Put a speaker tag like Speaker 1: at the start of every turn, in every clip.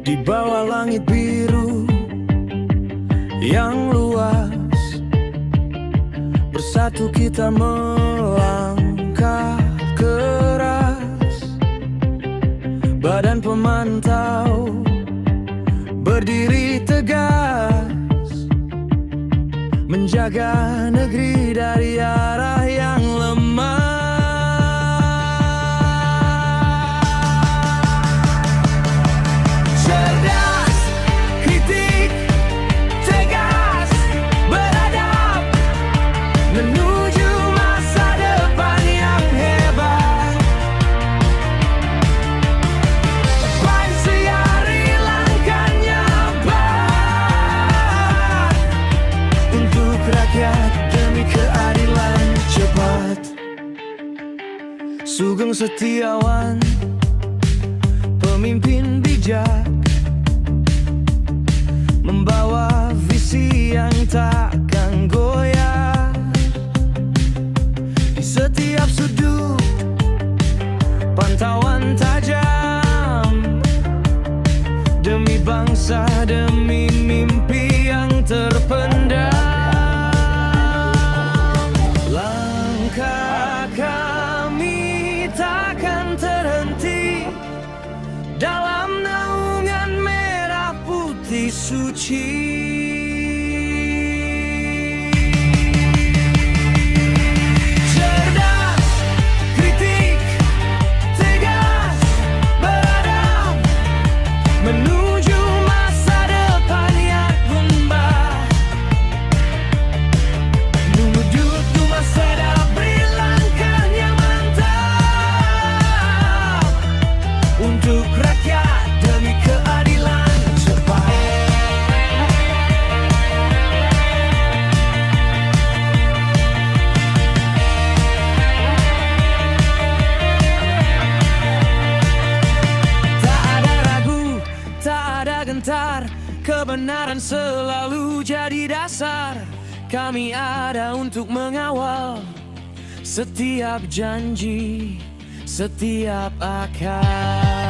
Speaker 1: Di bawah langit biru yang luas, bersatu kita melangkah keras. Badan pemantau berdiri tegas, menjaga negeri dari arah yang lemah. Sugeng Setiawan, pemimpin bijak, membawa visi yang takkan goyah. Di setiap sudut pantauan tajam, demi bangsa, demi mimpi yang terpendam. Langkah kami takkan terhenti dalam naungan merah putih suci. Cerdas, kritik, tegas, beradab, menuju masa depan yang gembira. Menuju masa depan untuk rakyat, demi keadilan cepat. Tak ada ragu, tak ada gentar, kebenaran selalu jadi dasar. Kami ada untuk mengawal setiap janji, setiap akar.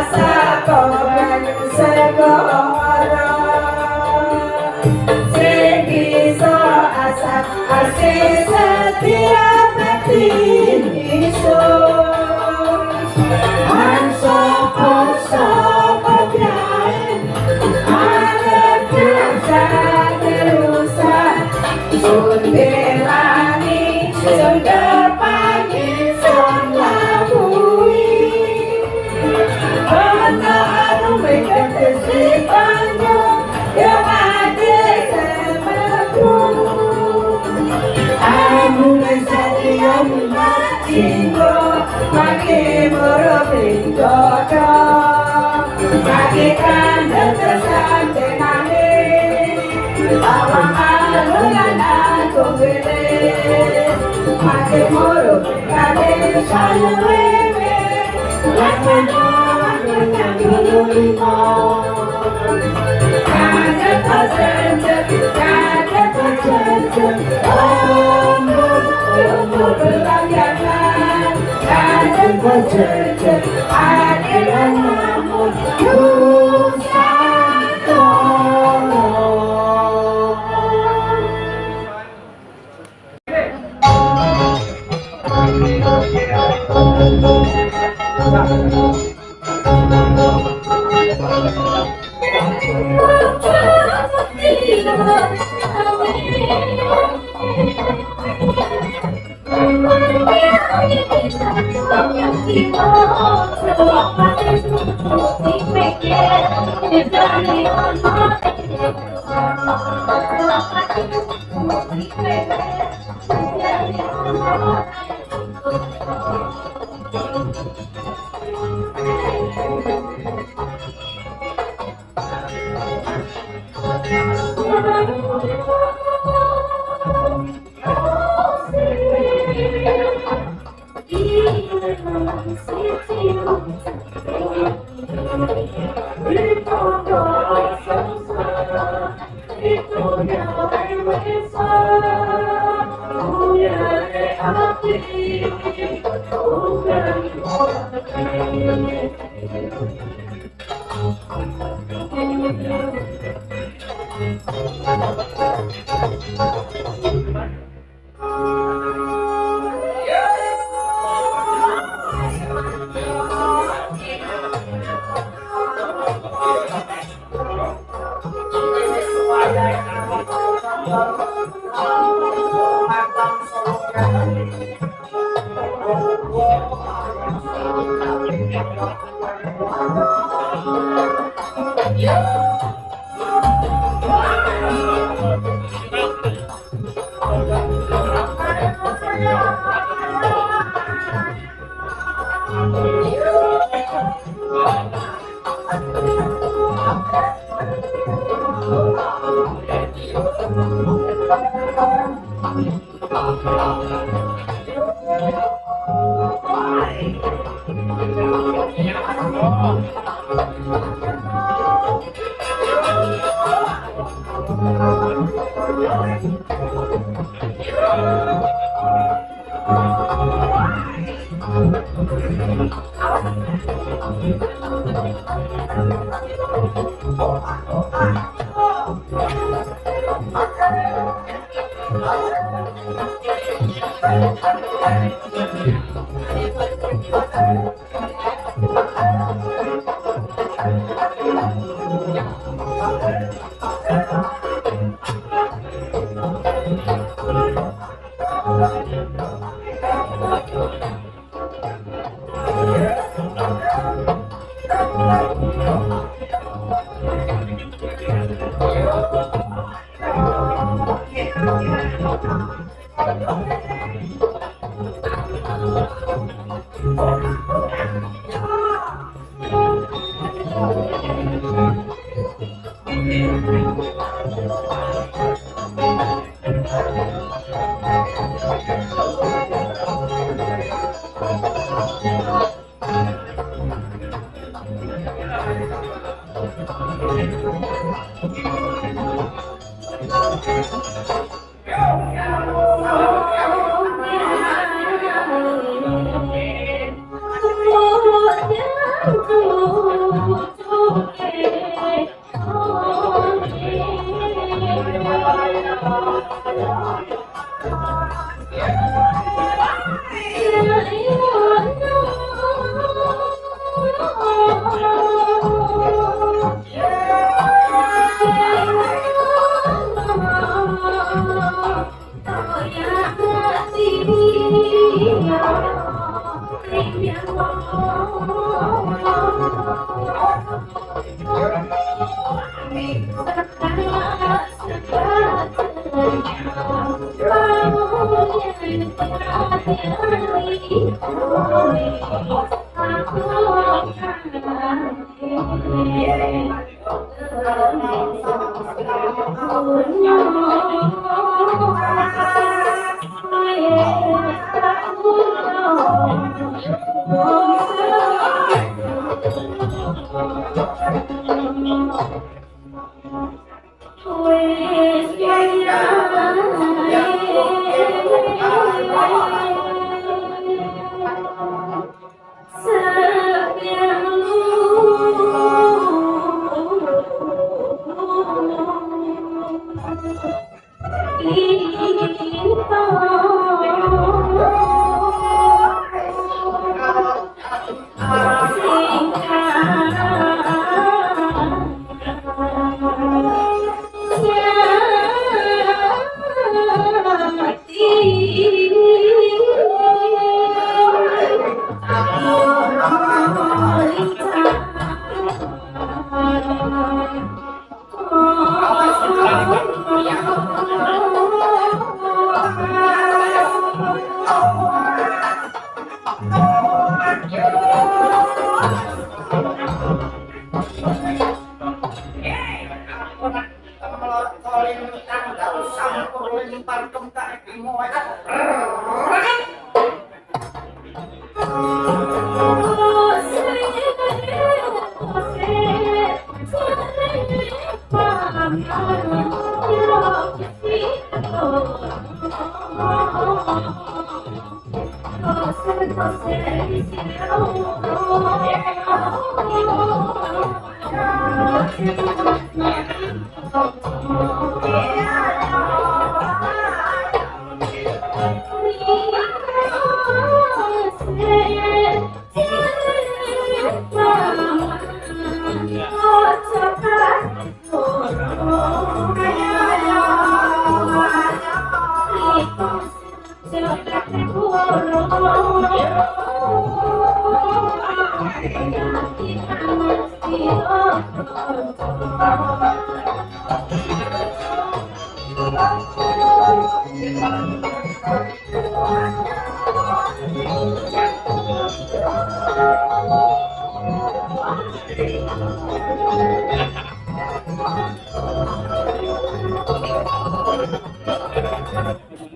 Speaker 2: Asa kau banyu tomorrow, Kale Shalaway, like my God, and glory more. Kale Pazanta, Kale Pazanta, oh, Lagana, Kale Pazanta, Adelamo, you Santo.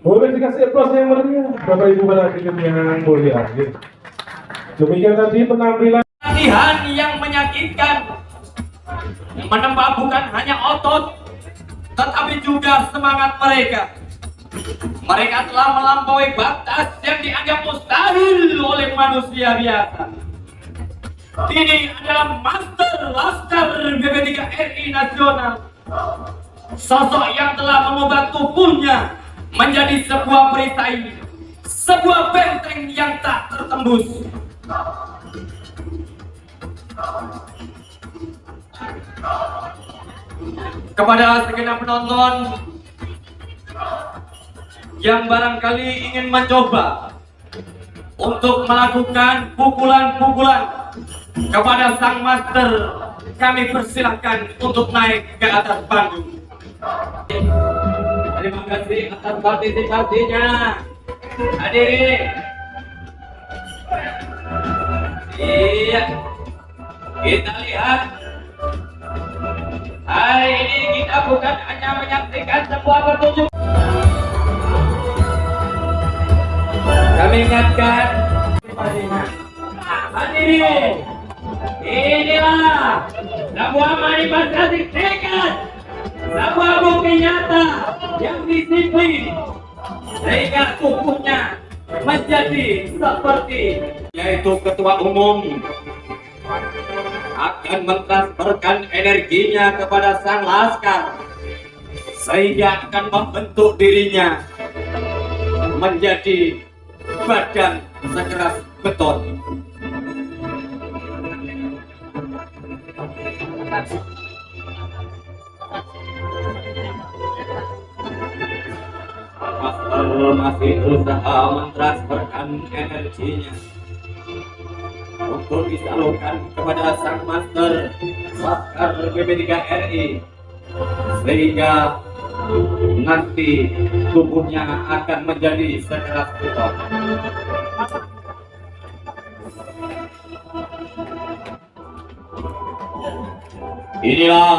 Speaker 3: Boleh dikasih aplaus yang meriah, Bapak Ibu hadirin yang mulia. Demikian tadi penampilan
Speaker 4: latihan yang menyakitkan, menembak bukan hanya otot, tetapi juga semangat mereka. Mereka telah melampaui batas yang dianggap mustahil oleh manusia biasa. Ini adalah Master Laskar BB3RI Nasional, sosok yang telah mengubah tubuhnya menjadi sebuah perisai, sebuah benteng yang tak tertembus. Kepada segenap penonton yang barangkali ingin mencoba untuk melakukan pukulan-pukulan kepada sang master, kami persilahkan untuk naik ke atas panggung. Terima kasih atas partisipasinya, hadirin. Iya, kita lihat hari ini kita bukan hanya menyaksikan sebuah pertunjukan. Kami ingatkan hadirin, inilah sebuah manifestasi tekad, sebuah bukti nyata yang disiplin sehingga tubuhnya menjadi seperti, yaitu ketua umum akan mentransferkan energinya kepada sang laskar sehingga akan membentuk dirinya menjadi badan sekeras beton. Master masih berusaha mentransferkan energinya untuk disalurkan kepada sang master Laskar BB3RI sehingga nanti tubuhnya akan menjadi sekeras beton. Inilah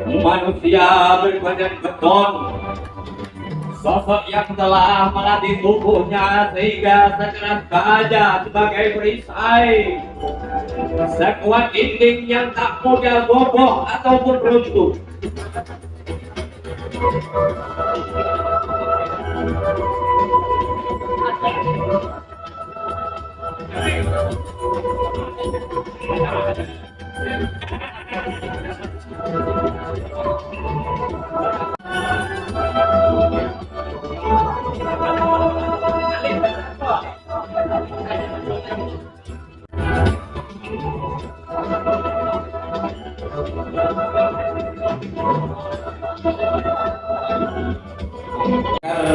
Speaker 4: manusia berbadan beton, sosok yang telah melatih tubuhnya sehingga sekeras baja sebagai perisai, sekuat dinding yang tak mudah boboh ataupun runtuh.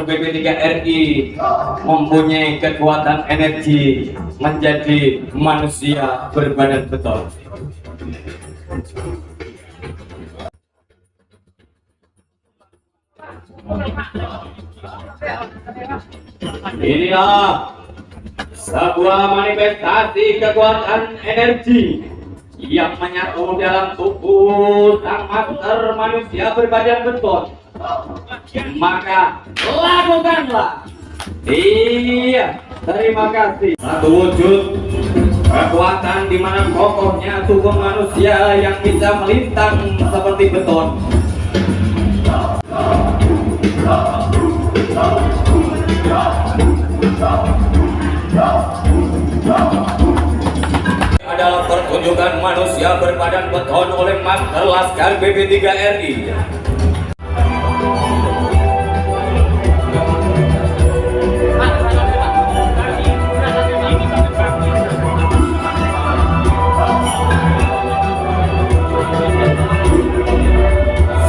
Speaker 4: BP3RI mempunyai kekuatan energi menjadi manusia berbadan beton. Inilah sebuah manifestasi kekuatan energi yang menyatu dalam tubuh sang master manusia berbadan beton. Maka lakukanlah. Iya, terima kasih. Satu wujud kekuatan di mana kokohnya tubuh manusia yang bisa melintang seperti beton. Adalah pertunjukan manusia berbadan beton oleh Master Laskar BP3RI.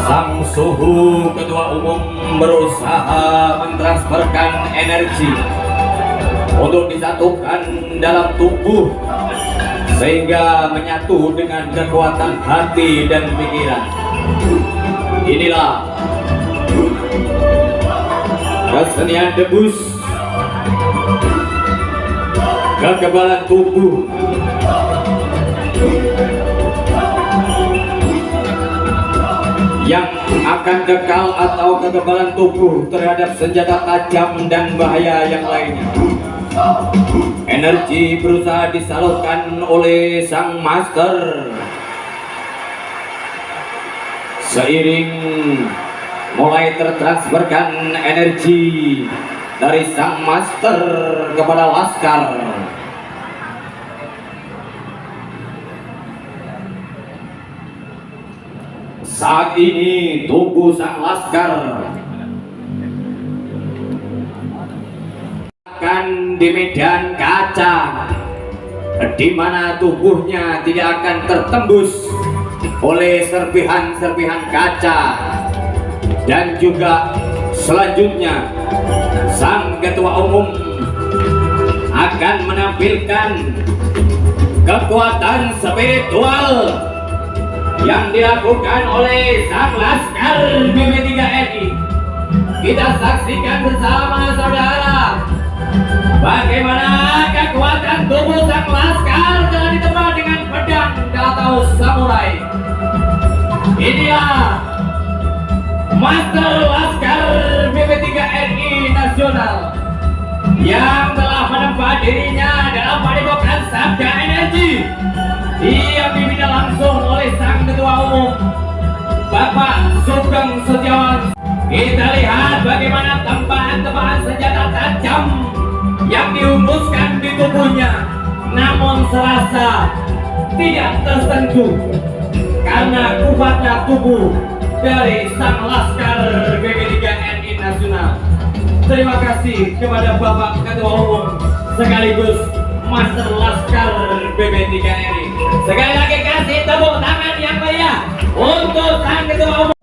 Speaker 4: Sang Suhu Ketua Umum berusaha mentransferkan energi untuk disatukan dalam tubuh sehingga menyatu dengan kekuatan hati dan pikiran. Inilah kesenian debus kekebalan tubuh yang akan kekal atau kekebalan tubuh terhadap senjata tajam dan bahaya yang lainnya. Energi berusaha disalurkan oleh sang master seiring mulai tertransferkan energi dari sang master kepada Laskar. Saat ini tubuh sang Laskar akan di medan kaca, di mana tubuhnya tidak akan tertembus oleh serpihan-serpihan kaca. Dan juga selanjutnya sang ketua umum akan menampilkan kekuatan spiritual yang dilakukan oleh sang Laskar BP3RI. Kita saksikan bersama saudara bagaimana kekuatan tubuh sang Laskar telah ditempa dengan pedang atau samurai. Inilah Master Laskar BP3RI Nasional yang telah menempa dirinya dalam padepokan Sabda Energi yang dipimpin langsung oleh sang ketua umum Bapak Sugeng Setiawan. Kita lihat bagaimana tempahan-tempahan senjata tajam yang dihembuskan di tubuhnya, namun serasa tidak tersentuh karena kuatnya tubuh dari sang Laskar BP3RI Nasional. Terima kasih kepada Bapak Ketua Umum sekaligus Master Laskar BP3RI. Sekali lagi kasih tepuk tangan yang meriah untuk sang Ketua Umum.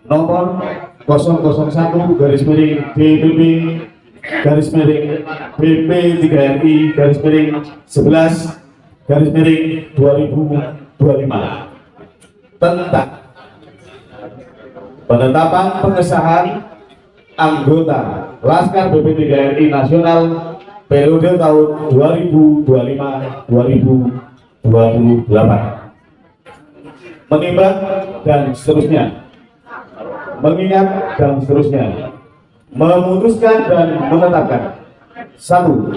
Speaker 3: Nomor 001 garis miring DBB garis miring BP3RI garis miring 11 garis miring 2025 tentang penetapan pengesahan anggota Laskar BP3RI Nasional periode tahun 2025-2028 menimbang dan seterusnya, mengingat dan seterusnya,
Speaker 5: memutuskan dan menetapkan. 1.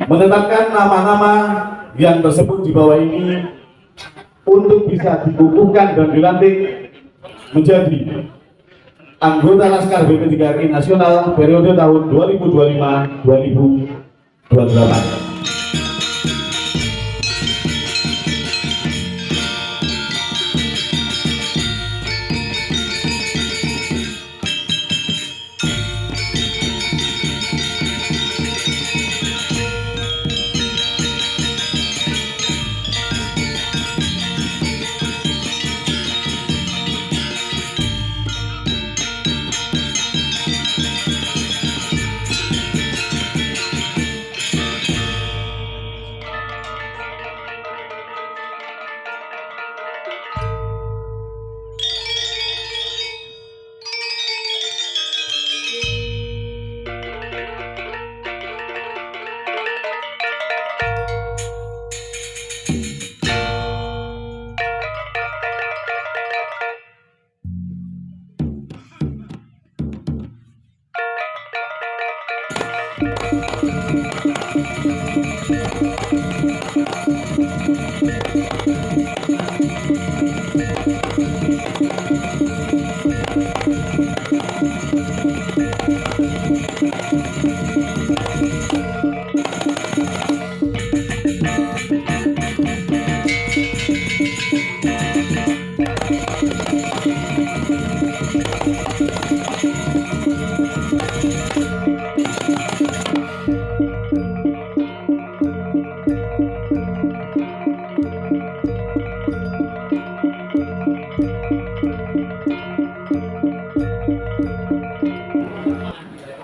Speaker 5: Menetapkan nama-nama yang tersebut di bawah ini untuk bisa dikukuhkan dan dilantik menjadi anggota Laskar BP 3RI Nasional periode tahun 2025-2028.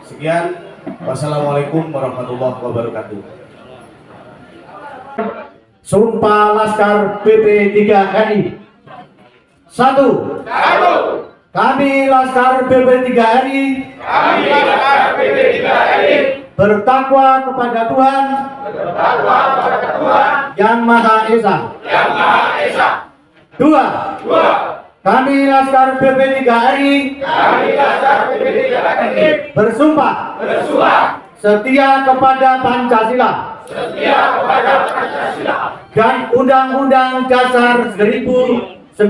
Speaker 5: Sekian, wassalamualaikum warahmatullahi wabarakatuh. Sumpah Laskar BP 3RI. 1. Kami Laskar BP 3RI bertakwa kepada Tuhan Yang Maha Esa. 2. Kami Laskar BP 3RI bersumpah setia kepada Pancasila dan Undang-Undang Dasar 1945. 3.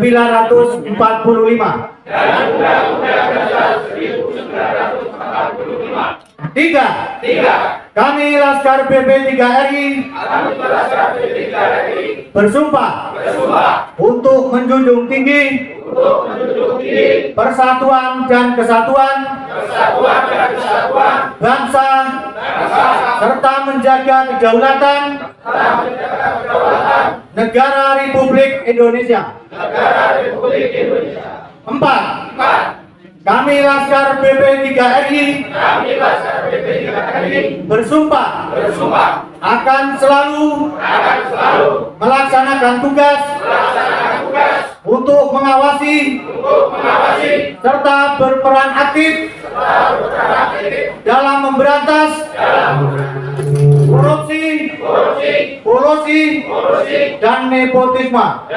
Speaker 5: Kami Laskar BP 3RI bersumpah untuk menjunjung tinggi persatuan dan kesatuan bangsa serta menjaga kedaulatan negara Republik Indonesia. 4. Kami Laskar BP 3RI bersumpah akan selalu melaksanakan tugas untuk mengawasi serta berperan aktif dalam memberantas korupsi, kolusi, dan nepotisme.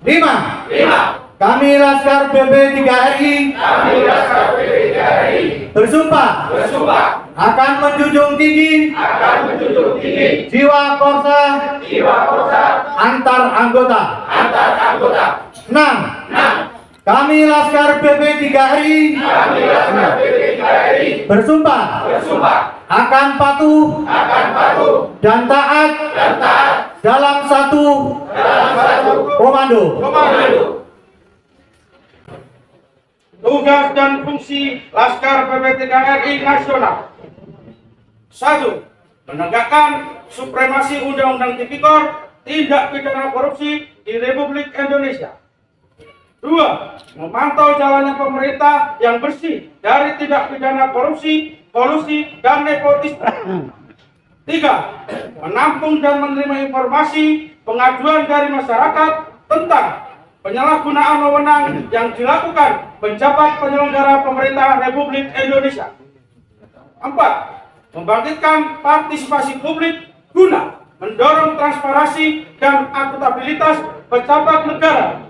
Speaker 5: 5. Kami Laskar BP 3RI bersumpah akan menjunjung tinggi jiwa korsa antar anggota. 6. Kami Laskar BP 3RI bersumpah akan patuh dan taat dalam satu komando.
Speaker 3: Tugas dan fungsi Laskar BP 3RI Nasional. 1. Menegakkan supremasi Undang-Undang Tipikor tindak pidana korupsi di Republik Indonesia. 2. Memantau jalannya pemerintah yang bersih dari tindak pidana korupsi, kolusi, dan nepotisme. 3. Menampung dan menerima informasi pengaduan dari masyarakat tentang penyalahgunaan wewenang yang dilakukan pejabat penyelenggara pemerintah Republik Indonesia. 4. Membangkitkan partisipasi publik guna mendorong transparansi dan akuntabilitas pejabat negara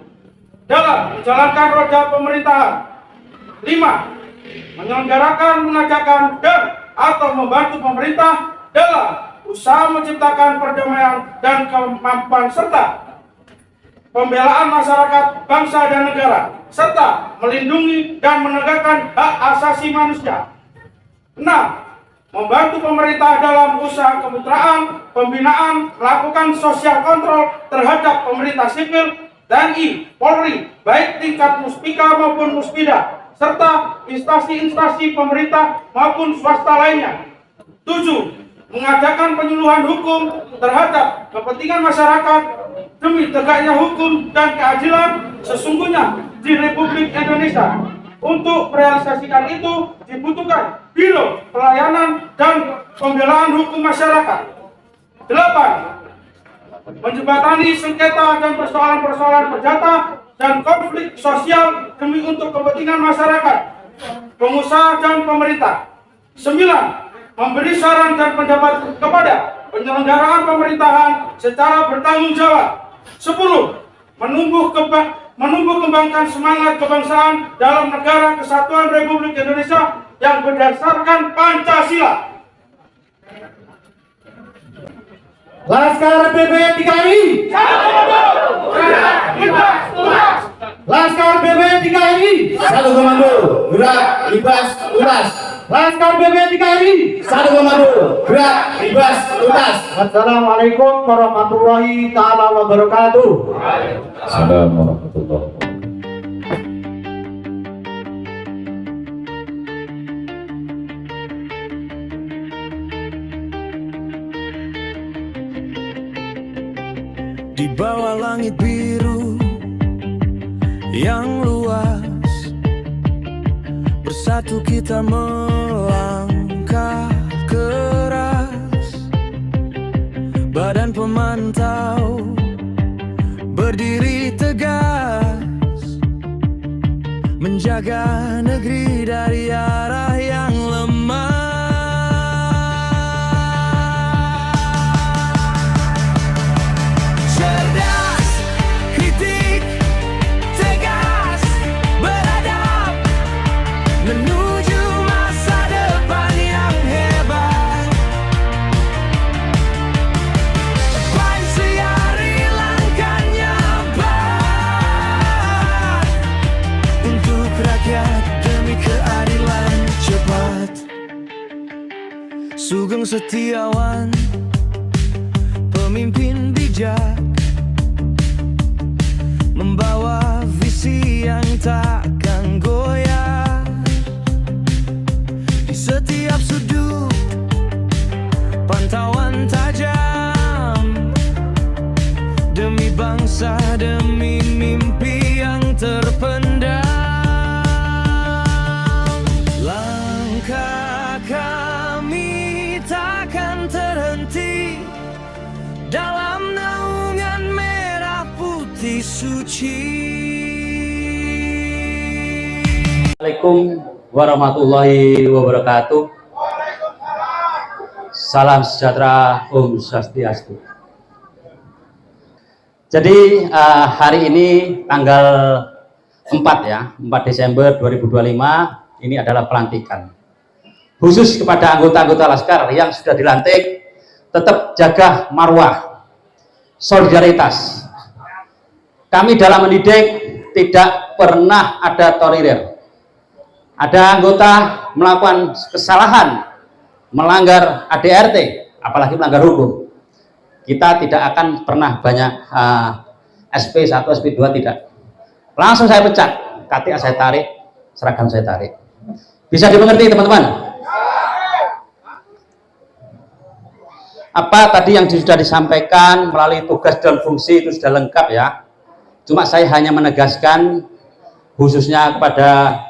Speaker 3: dalam menjalankan roda pemerintahan. 5.
Speaker 6: menyelenggarakan, mengajarkan, dan atau membantu pemerintah dalam usaha menciptakan perdamaian dan kemampuan serta pembelaan masyarakat, bangsa dan negara, serta melindungi dan menegakkan hak asasi manusia. 6. Membantu pemerintah dalam usaha kemitraan, pembinaan, melakukan sosial kontrol terhadap pemerintah sipil, TNI, Polri, baik tingkat muspika maupun muspida, serta instansi-instansi pemerintah maupun swasta lainnya. 7. Mengadakan penyuluhan hukum terhadap kepentingan masyarakat demi tegaknya hukum dan keadilan sesungguhnya di Republik Indonesia. Untuk merealisasikan itu dibutuhkan Biro Pelayanan dan Pembelaan Hukum Masyarakat. 8. Menjembatani sengketa dan persoalan-persoalan perdata dan konflik sosial demi untuk kepentingan masyarakat, pengusaha dan pemerintah. 9. Memberi saran dan pendapat kepada penyelenggaraan pemerintahan secara bertanggung jawab. 10. Menumbuh kembangkan semangat kebangsaan dalam negara kesatuan Republik Indonesia yang berdasarkan Pancasila.
Speaker 5: Laskar BB 3RI. Laskar BB 3RI. Satu komando, gerak, libas, tutas. Laskar BB 3RI. Satu komando, gerak, libas, tutas. Assalamualaikum warahmatullahi taala wabarakatuh.
Speaker 7: Assalamualaikum warahmatullahi wabarakatuh.
Speaker 1: Di bawah langit biru yang luas, bersatu kita melangkah keras. Badan pemantau berdiri tegas, menjaga negeri dari arah yang lemah. Sugeng Setiawan, pemimpin bijak, membawa visi yang takkan goyah. Di setiap sudut pantauan tajam, demi bangsa, demi mimpi yang terpendam. Langkah kami takkan terhenti dalam naungan merah putih suci.
Speaker 8: Assalamualaikum warahmatullahi wabarakatuh. Salam sejahtera, Om Swastiastu. Jadi hari ini tanggal 4 ya, 4 Desember 2025 ini adalah pelantikan. Khusus kepada anggota-anggota Laskar yang sudah dilantik, tetap jaga marwah, solidaritas. Kami dalam mendidik tidak pernah ada tolerir. Ada anggota melakukan kesalahan, melanggar ADRT, apalagi melanggar hukum. Kita tidak akan pernah banyak SP1, SP2, tidak. Langsung saya pecat, KTA saya tarik, seragam saya tarik. Bisa dimengerti teman-teman? Apa tadi yang sudah disampaikan melalui tugas dan fungsi itu sudah lengkap ya. Cuma saya hanya menegaskan khususnya kepada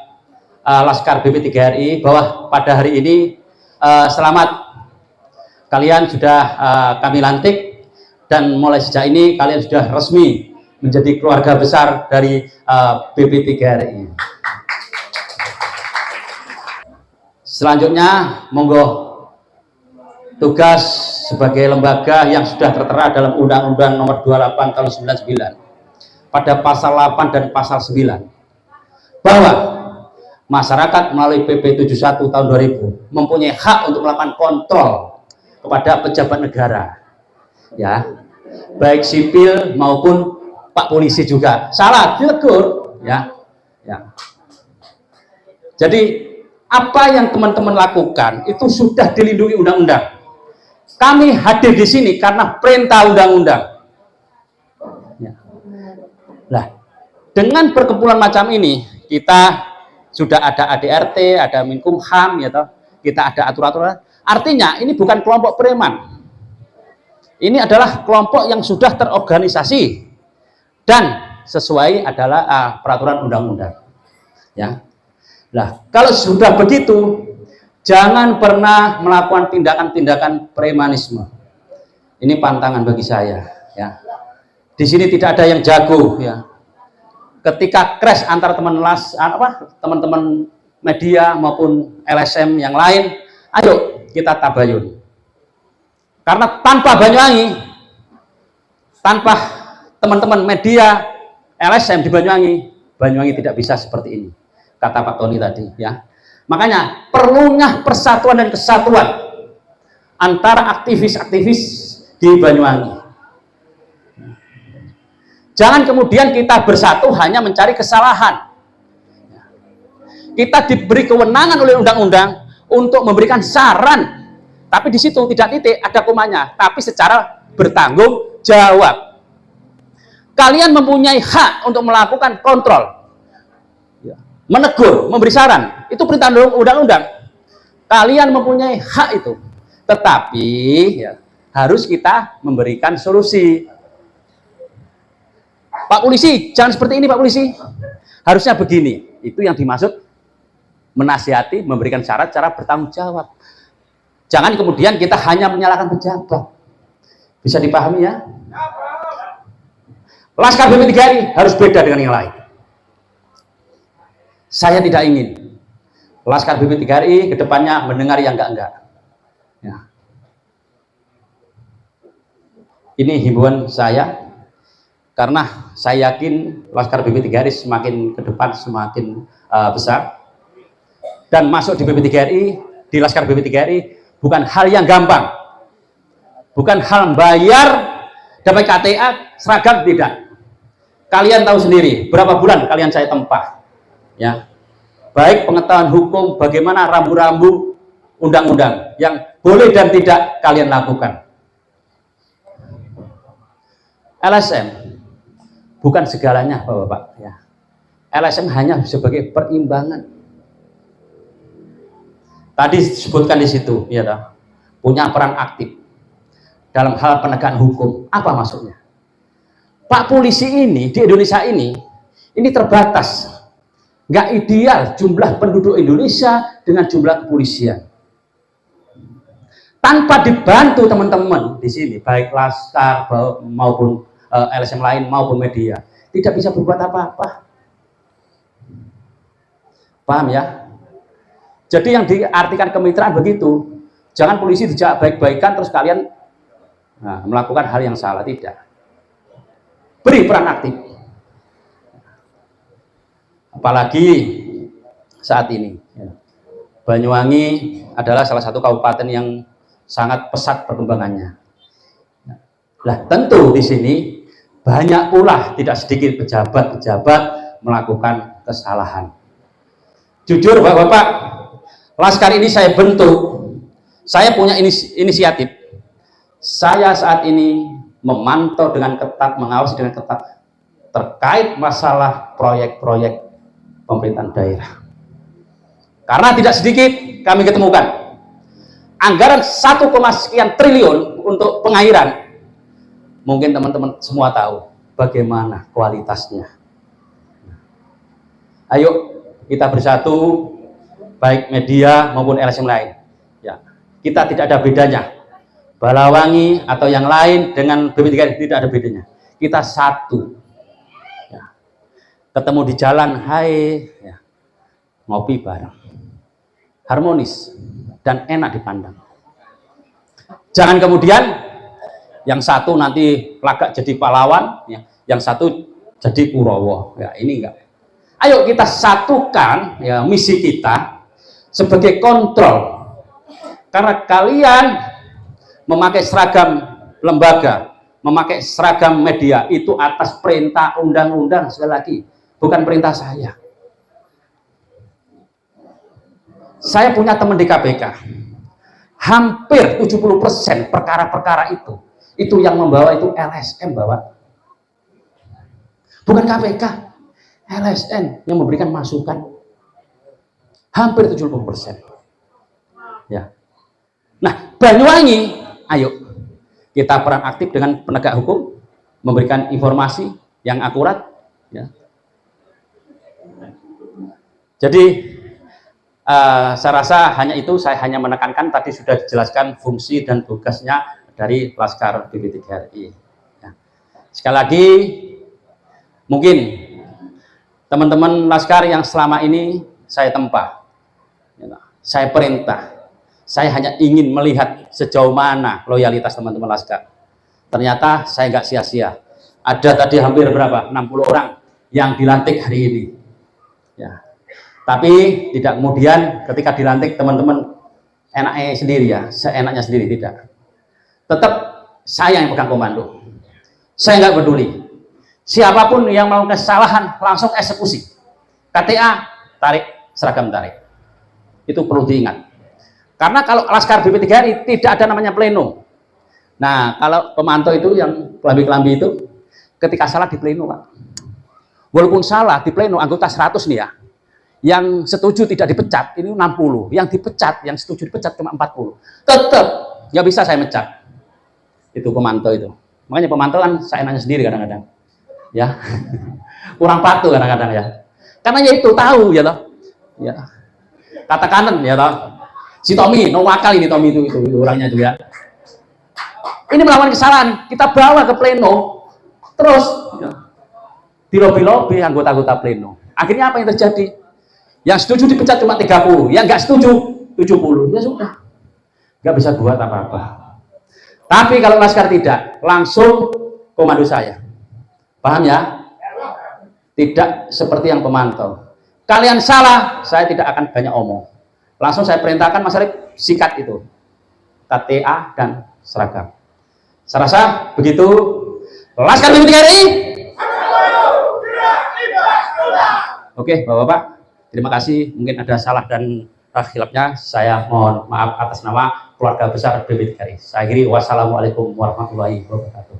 Speaker 8: Laskar BB 3RI bahwa pada hari ini selamat, kalian sudah kami lantik, dan mulai sejak ini kalian sudah resmi menjadi keluarga besar dari BB 3RI. Selanjutnya monggo tugas sebagai lembaga yang sudah tertera dalam Undang-Undang Nomor 28 Tahun 99 pada pasal 8 dan pasal 9 bahwa masyarakat melalui PP 71 tahun 2000 mempunyai hak untuk melakukan kontrol kepada pejabat negara, ya, baik sipil maupun Pak Polisi juga. Salah ditegur, ya. Jadi apa yang teman-teman lakukan itu sudah dilindungi undang-undang. Kami hadir di sini karena perintah undang-undang. Ya. Nah, dengan perkumpulan macam ini kita sudah ada ADRT, ada Menkumham, ya toh. Kita ada aturan-aturan. Artinya ini bukan kelompok preman. Ini adalah kelompok yang sudah terorganisasi dan sesuai adalah peraturan undang-undang. Ya. Nah, kalau sudah begitu, jangan pernah melakukan tindakan-tindakan premanisme. Ini pantangan bagi saya. Ya. Di sini tidak ada yang jago. Ya. Ketika crash antara teman-teman media maupun LSM yang lain, ayo kita tabayun. Karena tanpa Banyuwangi, tanpa teman-teman media LSM di Banyuwangi tidak bisa seperti ini, kata Pak Tony tadi, ya. Makanya perlunya persatuan dan kesatuan antara aktivis-aktivis di Banyuwangi. Jangan kemudian kita bersatu hanya mencari kesalahan. Kita diberi kewenangan oleh undang-undang untuk memberikan saran, tapi di situ tidak titik, ada komanya, tapi secara bertanggung jawab. Kalian mempunyai hak untuk melakukan kontrol, menegur, memberi saran, itu perintah undang-undang. Kalian mempunyai hak itu, tetapi ya, harus kita memberikan solusi. Pak Polisi, jangan seperti ini Pak Polisi. Harusnya begini. Itu yang dimaksud menasihati, memberikan syarat cara bertanggung jawab. Jangan kemudian kita hanya menyalahkan pejabat. Bisa dipahami ya? Laskar BP 3RI harus beda dengan yang lain. Saya tidak ingin Laskar BP 3RI ke depannya mendengar yang enggak-enggak. Ya. Ini himbauan saya. Karena saya yakin Laskar BP 3RI semakin ke depan semakin besar, dan masuk di BP 3RI, di Laskar BP 3RI bukan hal yang gampang, bukan hal bayar dapat KTA seragam, tidak. Kalian tahu sendiri berapa bulan kalian saya tempah, ya, baik pengetahuan hukum, bagaimana rambu-rambu undang-undang yang boleh dan tidak kalian lakukan. LSM bukan segalanya, Bapak-bapak. Ya. LSM hanya sebagai perimbangan. Tadi disebutkan di situ, ya, punya peran aktif dalam hal penegakan hukum. Apa maksudnya? Pak Polisi ini di Indonesia ini terbatas, nggak ideal jumlah penduduk Indonesia dengan jumlah kepolisian. Tanpa dibantu teman-teman di sini, baik Laskar maupun LSM lain maupun media, tidak bisa berbuat apa-apa. Paham ya? Jadi yang diartikan kemitraan begitu. Jangan polisi dijak baik-baikan terus kalian melakukan hal yang salah, tidak. Beri peran aktif. Apalagi saat ini, Banyuwangi adalah salah satu kabupaten yang sangat pesat perkembangannya. Nah, tentu di sini banyak pula, tidak sedikit pejabat-pejabat melakukan kesalahan. Jujur Bapak-bapak, Laskar ini saya bentuk, saya punya inisiatif. Saya saat ini memantau dengan ketat, mengawasi dengan ketat terkait masalah proyek-proyek pemerintahan daerah. Karena tidak sedikit kami ketemukan anggaran 1, sekian triliun untuk pengairan. Mungkin teman-teman semua tahu bagaimana kualitasnya. Ayo kita bersatu, baik media maupun LSM lain. Ya, kita tidak ada bedanya. Balawangi atau yang lain dengan BP 3RI tidak ada bedanya. Kita satu. Ya. Ketemu di jalan, hai, ya. Ngopi bareng. Harmonis dan enak dipandang. Jangan kemudian yang satu nanti lagak jadi pahlawan, ya. Yang satu jadi Kurawa. Ya, ini enggak. Ayo kita satukan ya misi kita sebagai kontrol. Karena kalian memakai seragam lembaga, memakai seragam media itu atas perintah undang-undang, sekali lagi bukan perintah saya. Saya punya teman di KPK, hampir 70% perkara-perkara itu yang membawa itu LSM bawa, bukan KPK. LSM yang memberikan masukan, hampir 70%. Ya. Nah, Banyuwangi, ayo kita peran aktif dengan penegak hukum, memberikan informasi yang akurat. Ya. Jadi saya rasa hanya itu, saya hanya menekankan tadi sudah dijelaskan fungsi dan tugasnya dari Laskar BP3RI. Ya. Sekali lagi, mungkin teman-teman Laskar yang selama ini saya tempa, ya, saya perintah, saya hanya ingin melihat sejauh mana loyalitas teman-teman Laskar. Ternyata saya nggak sia-sia. Ada tadi hampir berapa? 60 orang yang dilantik hari ini. Ya. Tapi tidak kemudian ketika dilantik teman-teman enaknya sendiri ya, seenaknya sendiri, tidak. Tetap saya yang pegang komando. Saya nggak peduli. Siapapun yang melakukan kesalahan langsung eksekusi. KTA tarik, seragam tarik. Itu perlu diingat. Karena kalau Laskar BP3RI tidak ada namanya pleno. Nah, kalau pemantau itu yang kelambi-kelambi itu ketika salah di pleno, Pak. Walaupun salah di pleno anggota 100 nih ya. Yang setuju tidak dipecat ini 60, yang dipecat, yang setuju dipecat cuma 40. Tetap nggak bisa saya mecat. Itu pemantau itu. Makanya pemantau kan saya nanya sendiri kadang-kadang. Ya. Kurang patuh kadang-kadang ya. Karena ya itu tahu ya toh. Ya. Kata kanan ya toh. Si Tommy, no wakal ini Tommy itu orangnya juga. Ini melakukan kesalahan, kita bawa ke pleno. Terus ya, di lobi-lobi anggota-anggota pleno. Akhirnya apa yang terjadi? Yang setuju dipecat cuma 30, yang nggak setuju 70. Ya sudah, nggak bisa buat apa-apa. Tapi kalau Laskar tidak, langsung komando saya. Paham ya? Tidak seperti yang pemantau. Kalian salah, saya tidak akan banyak omong. Langsung saya perintahkan Mas Arif sikat itu. KTA dan seragam. Saya rasa begitu. Laskar BP3RI. Oke, Bapak-bapak. Terima kasih, mungkin ada salah dan khilafnya, saya mohon maaf atas nama keluarga besar BP3RI. Saya akhiri, wassalamualaikum warahmatullahi wabarakatuh.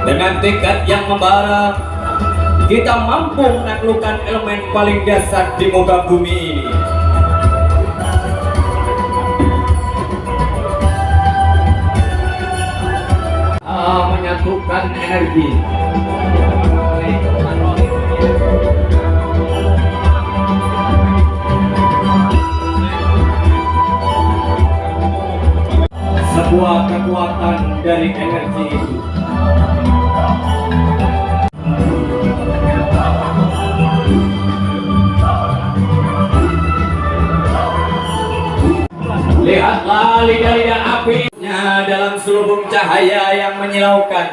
Speaker 4: Dengan tekad yang membara, kita mampu menaklukkan elemen paling dasar di muka bumi ini. Menyatukan energi. Sebuah kekuatan dari energi itu. Lihatlah lidah-lidah apinya dalam selubung cahaya yang menyilaukan.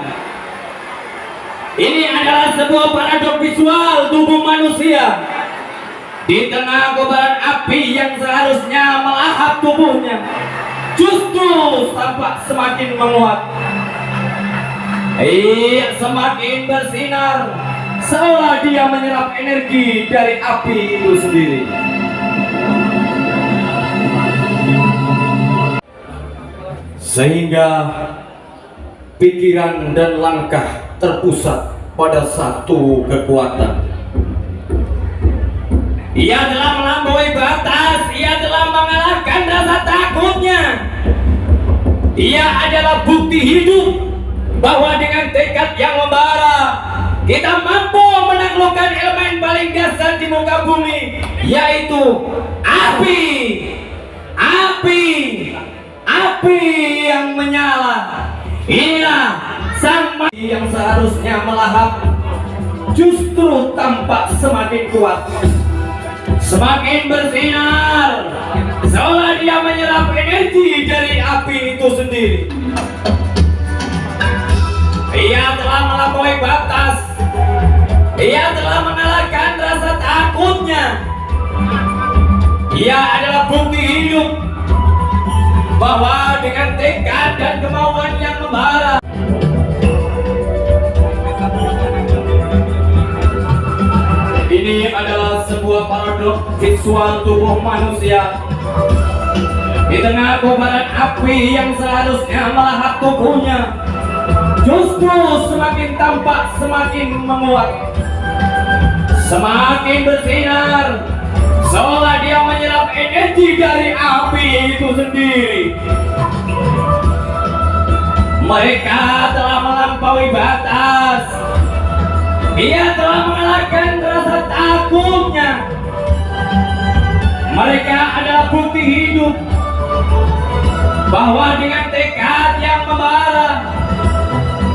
Speaker 4: Ini adalah sebuah paradok visual tubuh manusia di tengah kobaran api yang seharusnya melahap tubuhnya, justru tampak semakin menguat. Ia semakin bersinar, seolah dia menyerap energi dari api itu sendiri. Sehingga pikiran dan langkah terpusat pada satu kekuatan. Ia telah melampaui batas, ia telah mengalahkan rasa takutnya. Ia adalah bukti hidup bahwa dengan tekad yang membara, kita mampu menaklukkan elemen paling dasar di muka bumi, yaitu api. Api yang menyala. Inilah sang yang seharusnya melahap, justru tampak semakin kuat, semakin bersinar, seolah dia menyerap energi dari api itu sendiri. Ia telah melampaui batas, ia telah Ia adalah bukti hidup bahwa dengan tekad dan kemauan yang membara, ini adalah sebuah paradok visual tubuh manusia di tengah kobaran api yang seharusnya melahap tubuhnya, justru semakin tampak, semakin menguat, semakin bersinar, seolah dia menyerap energi dari api itu sendiri. Mereka telah melampaui batas. Dia telah mengalahkan rasa takutnya. Mereka adalah bukti hidup bahwa dengan tekad yang membara,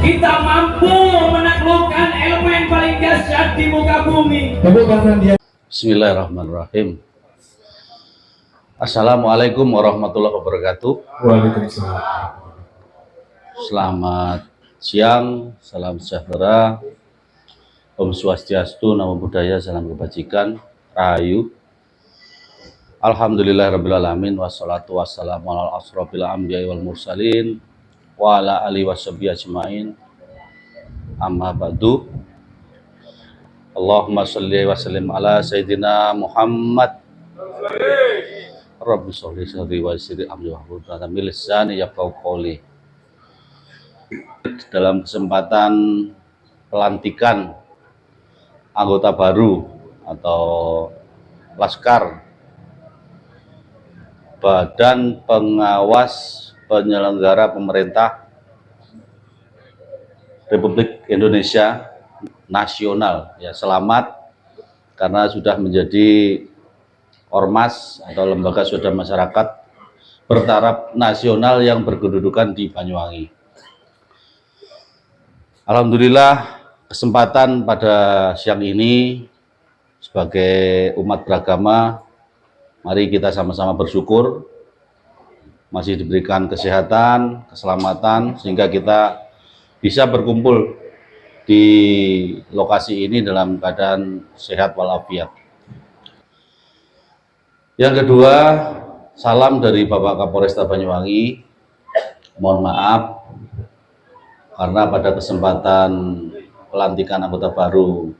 Speaker 4: kita mampu menaklukkan elemen paling dahsyat di muka bumi.
Speaker 9: Bismillahirrahmanirrahim. Assalamualaikum warahmatullahi wabarakatuh.
Speaker 3: Waalaikumsalam.
Speaker 9: Selamat siang, salam sejahtera, Om Swastiastu, Namo Buddhaya, salam kebajikan, Rahayu. Alhamdulillahirrabbilalamin, wassalatu wassalamu ala asrofil anbiya wal mursalin wa ala alihi washabihi ajmain, amma ba'du. Allahumma sholli wa sallim ala Sayyidina Muhammad. Rabbi sholli sadri wa yassir amri wahlul 'uqdatam min lisani yafqahu qawli. Dalam kesempatan pelantikan anggota baru atau Laskar Badan Pengawas Penyelenggara Pemerintah Republik Indonesia Nasional, ya, selamat karena sudah menjadi ormas atau lembaga swadaya masyarakat bertaraf nasional yang berkedudukan di Banyuwangi. Alhamdulillah, kesempatan pada siang ini sebagai umat beragama, mari kita sama-sama bersyukur masih diberikan kesehatan, keselamatan, sehingga kita bisa berkumpul di lokasi ini dalam keadaan sehat walafiat. Yang kedua, salam dari Bapak Kapolresta Banyuwangi. Mohon maaf karena pada kesempatan pelantikan anggota baru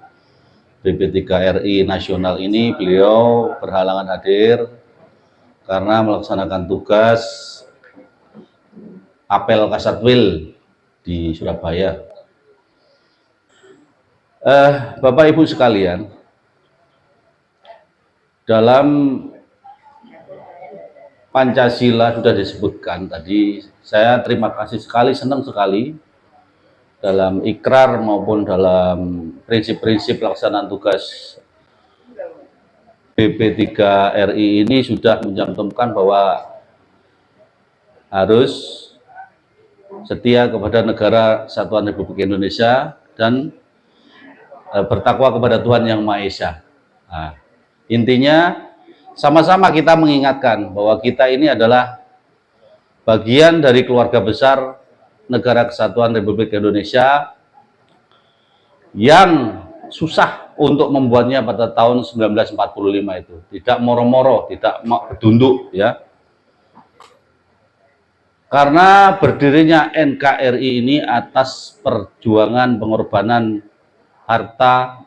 Speaker 9: BP3RI Nasional ini beliau berhalangan hadir karena melaksanakan tugas apel Kasatwil di Surabaya. Bapak Ibu sekalian, dalam Pancasila sudah disebutkan tadi, saya terima kasih sekali, senang sekali dalam ikrar maupun dalam prinsip-prinsip pelaksanaan tugas BP3RI ini sudah mencantumkan bahwa harus setia kepada negara Kesatuan Republik Indonesia dan bertakwa kepada Tuhan Yang Maha Esa. Nah, intinya sama-sama kita mengingatkan bahwa kita ini adalah bagian dari keluarga besar Negara Kesatuan Republik Indonesia yang susah untuk membuatnya pada tahun 1945 itu. Tidak moro-moro, tidak berdunduk, ya. Karena berdirinya NKRI ini atas perjuangan pengorbanan harta,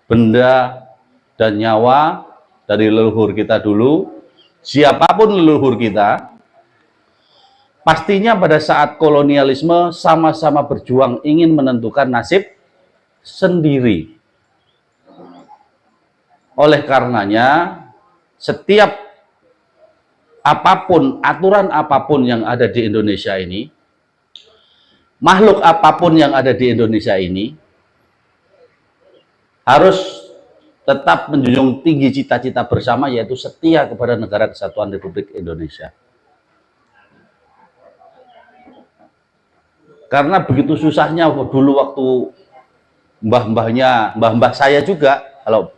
Speaker 9: benda, dan nyawa dari leluhur kita dulu. Siapapun leluhur kita, pastinya pada saat kolonialisme sama-sama berjuang ingin menentukan nasib sendiri. Oleh karenanya, setiap apapun, aturan apapun yang ada di Indonesia ini, makhluk apapun yang ada di Indonesia ini, harus tetap menjunjung tinggi cita-cita bersama, yaitu setia kepada Negara Kesatuan Republik Indonesia. Karena begitu susahnya dulu waktu mbah-mbah saya juga, kalau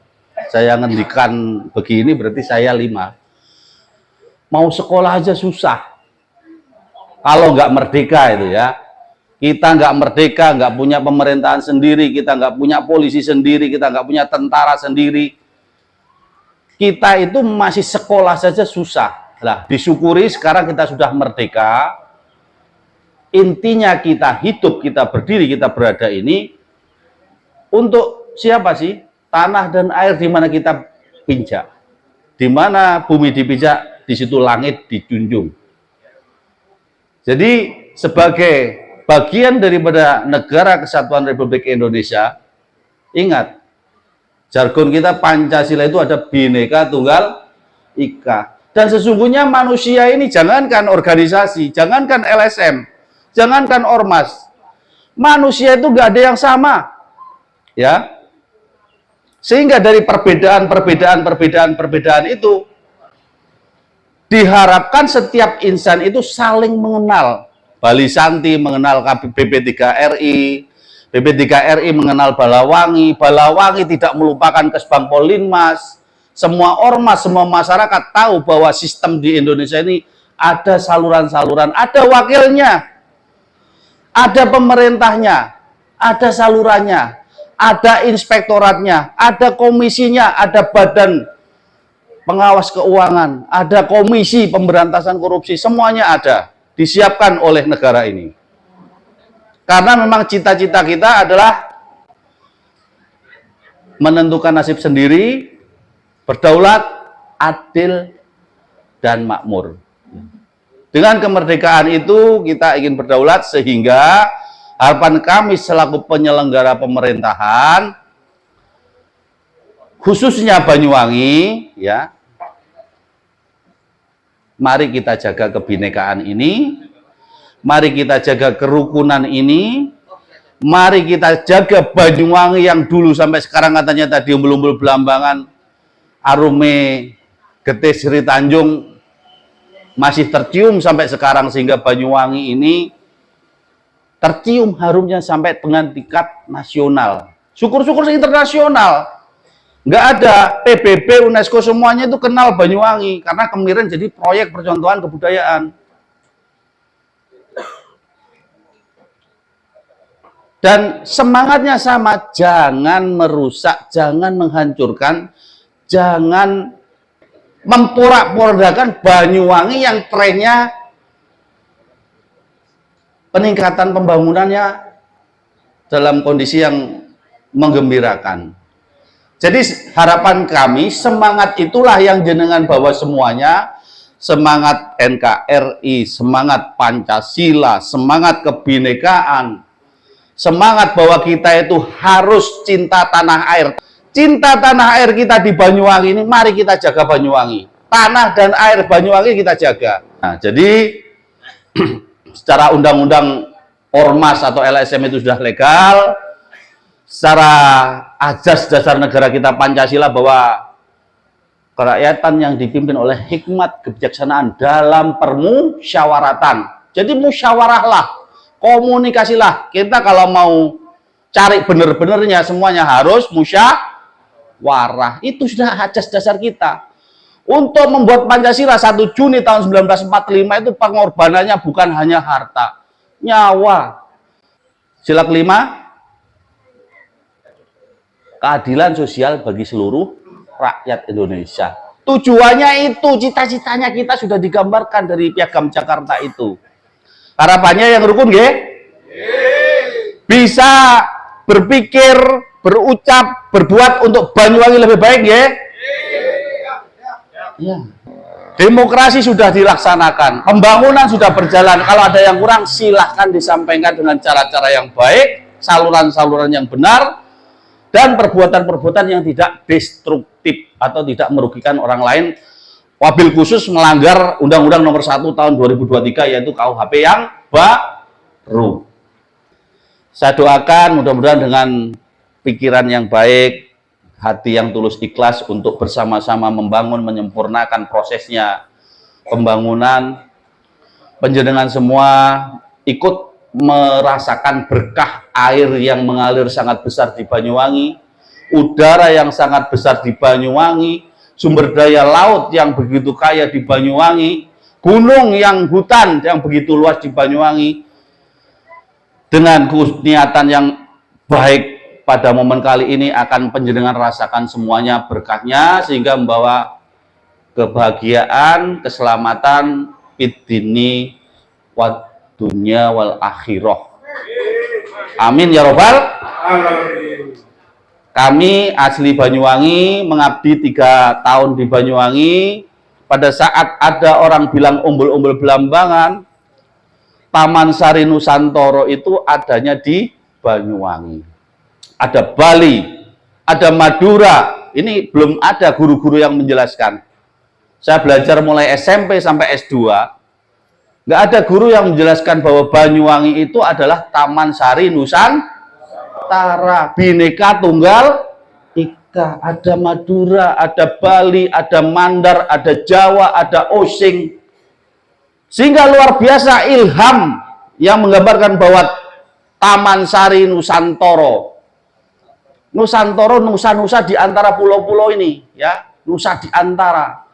Speaker 9: saya ngendikan begini berarti saya 5. Mau sekolah aja susah. Kalau nggak merdeka itu, ya. Kita nggak merdeka, nggak punya pemerintahan sendiri, kita nggak punya polisi sendiri, kita nggak punya tentara sendiri. kita itu masih sekolah saja susah. Lah, disyukuri sekarang kita sudah merdeka. Intinya kita hidup, kita berdiri, kita berada ini untuk siapa sih? Tanah dan air di mana kita pinjak. Di mana bumi dipijak, di situ langit dijunjung. Jadi sebagai bagian daripada Negara Kesatuan Republik Indonesia, ingat, jargon kita Pancasila itu ada Bhinneka Tunggal Ika. Dan sesungguhnya manusia ini jangankan organisasi, jangankan LSM, jangankan ormas, manusia itu nggak ada yang sama, ya. Sehingga dari perbedaan itu diharapkan setiap insan itu saling mengenal. Bali Santi mengenal BP3RI, BP3RI mengenal Balawangi, Balawangi tidak melupakan Kesbang Polinmas. Semua ormas, semua masyarakat tahu bahwa sistem di Indonesia ini ada saluran-saluran, ada wakilnya, ada pemerintahnya, ada salurannya, ada inspektoratnya, ada komisinya, ada badan pengawas keuangan, ada komisi pemberantasan korupsi, semuanya ada, disiapkan oleh negara ini. Karena memang cita-cita kita adalah menentukan nasib sendiri, berdaulat, adil, dan makmur. Dengan kemerdekaan itu kita ingin berdaulat sehingga harapan kami selaku penyelenggara pemerintahan, khususnya Banyuwangi, ya, mari kita jaga kebinekaan ini, mari kita jaga kerukunan ini, mari kita jaga Banyuwangi yang dulu sampai sekarang katanya tadi umbul-umbul Belambangan, arume getih Sri Tanjung masih tercium sampai sekarang, sehingga Banyuwangi ini tercium harumnya sampai dengan tingkat nasional. Syukur-syukur internasional. Nggak ada PBB, UNESCO semuanya itu kenal Banyuwangi karena kemarin jadi proyek percontohan kebudayaan. Dan semangatnya sama, jangan merusak, jangan menghancurkan, jangan memporak-porandakan Banyuwangi yang trennya peningkatan pembangunannya dalam kondisi yang menggembirakan. Jadi harapan kami, semangat itulah yang jenengan bawa semuanya, semangat NKRI, semangat Pancasila, semangat kebinekaan, semangat bahwa kita itu harus cinta tanah air. Cinta tanah air kita di Banyuwangi ini, mari kita jaga Banyuwangi. Tanah dan air Banyuwangi kita jaga. Nah, jadi secara undang-undang ormas atau LSM itu sudah legal. Secara azas dasar negara kita Pancasila bahwa kerakyatan yang dipimpin oleh hikmat kebijaksanaan dalam permusyawaratan. Jadi musyawarahlah, komunikasilah. Kita kalau mau cari bener-benernya semuanya harus musyawarah. Itu sudah azas dasar kita. Untuk membuat Pancasila 1 Juni tahun 1945 itu pengorbanannya bukan hanya harta, nyawa. Sila kelima, keadilan sosial bagi seluruh rakyat Indonesia. Tujuannya itu, cita-citanya kita sudah digambarkan dari Piagam Jakarta itu. Harapannya yang rukun, nggih? Bisa berpikir, berucap, berbuat untuk Banyuwangi lebih baik, nggih? Ya. Demokrasi sudah dilaksanakan, pembangunan sudah berjalan. Kalau ada yang kurang, silahkan disampaikan dengan cara-cara yang baik, saluran-saluran yang benar, dan perbuatan-perbuatan yang tidak destruktif atau tidak merugikan orang lain, wabil khusus melanggar Undang-Undang Nomor 1 Tahun 2023 yaitu KUHP yang baru. Saya doakan mudah-mudahan dengan pikiran yang baik, hati yang tulus ikhlas untuk bersama-sama membangun, menyempurnakan prosesnya pembangunan, panjenengan semua ikut merasakan berkah air yang mengalir sangat besar di Banyuwangi, udara yang sangat besar di Banyuwangi, sumber daya laut yang begitu kaya di Banyuwangi, gunung yang hutan yang begitu luas di Banyuwangi, dengan niatan yang baik pada momen kali ini akan panjenengan rasakan semuanya berkahnya sehingga membawa kebahagiaan, keselamatan fid dini wad dunya wal akhirah. Amin ya robbal alamin. Kami asli Banyuwangi, mengabdi 3 tahun di Banyuwangi. Pada saat ada orang bilang umbul-umbul Belambangan, Taman Sari Nusantara itu adanya di Banyuwangi. Ada Bali, ada Madura. Ini belum ada guru-guru yang menjelaskan. Saya belajar mulai SMP sampai S2. Nggak ada guru yang menjelaskan bahwa Banyuwangi itu adalah Taman Sari Nusantara. Bhinneka Tunggal Ika. Ada Madura, ada Bali, ada Mandar, ada Jawa, ada Osing. Sehingga luar biasa ilham yang menggambarkan bahwa Taman Sari Nusantara. Nusantara, nusa-nusa di antara pulau-pulau ini, ya, nusa di antara.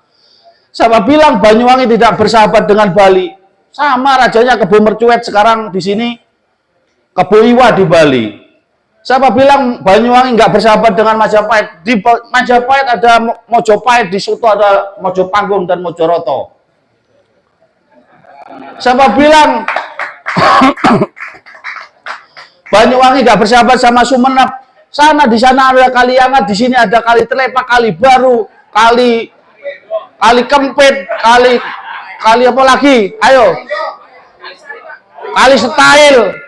Speaker 9: Siapa bilang Banyuwangi tidak bersahabat dengan Bali? Sama rajanya Kebo Mercuet sekarang di sini, Kebo Iwa di Bali. Siapa bilang Banyuwangi nggak bersahabat dengan Majapahit? Di Majapahit ada Mojopahit, di Suto ada Mojopanggung dan Mojoroto. Siapa bilang Banyuwangi nggak bersahabat sama Sumenep? Sana di sana ada Kali Angat, di sini ada Kali Telepak, Kali Baru, Kali Kempit, Kali apa lagi? Ayo. Kali Setail.